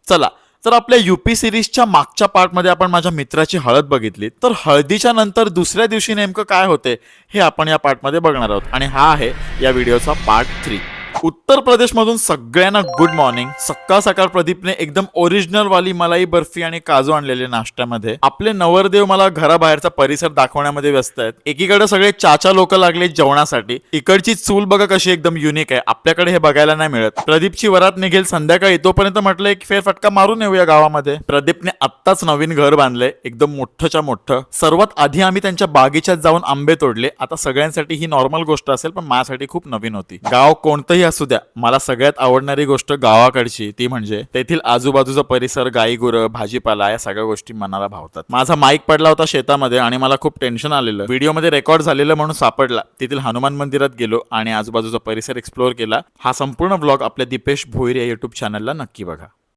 चला, तर आपल्या यूपी सिरीजच्या मागच्या पार्टमध्ये आपण माझ्या मित्राची हळद बघितली, तर हळदीच्या नंतर दुसऱ्या दिवशी नेमकं काय होते हे आपण या पार्टमध्ये बघणार आहोत आणि हा आहे या व्हिडिओचा पार्ट 3. उत्तर प्रदेशमधून सगळ्यांना गुड मॉर्निंग. सकाळ सकाळ प्रदीपने एकदम ओरिजिनल वाली मलाई बर्फी आणि काजू आणलेले नाश्त्यामध्ये. आपले नवरदेव मला घराबाहेरचा परिसर दाखवण्यामध्ये व्यस्त आहेत. एकीकडे सगळे चाचा लोक लागले जेवणासाठी. इकडची चूल बघा कशी एकदम युनिक आहे, आपल्याकडे हे बघायला नाही मिळत. प्रदीपची वरात निघेल संध्याकाळी, तोपर्यंत म्हटलं एक फेरफटका मारून येऊया गावामध्ये. प्रदीपने आत्ताच नवीन घर बांधले, एकदम मोठंच्या मोठं. सर्वात आधी आम्ही त्यांच्या बागीच्यात जाऊन आंबे तोडले. आता सगळ्यांसाठी ही नॉर्मल गोष्ट असेल, पण माझ्यासाठी खूप नवीन होती. गाव कोणतंही असू द्या, मला सगळ्यात आवडणारी गोष्ट गावाकडची ती म्हणजे तेथील आजूबाजूचा परिसर, गाई गुरं, भाजीपाला, या सगळ्या गोष्टी मनाला भावतात. माझा माईक पडला होता शेतामध्ये आणि मला खूप टेन्शन आलेलं. व्हिडिओमध्ये रेकॉर्ड झालेलं म्हणून सापडला. तेथील हनुमान मंदिरात गेलो आणि आजूबाजूचा परिसर एक्सप्लोर केला. हा संपूर्ण ब्लॉग आपल्या दीपेश भोईर या युट्यूब चॅनलला नक्की बघा.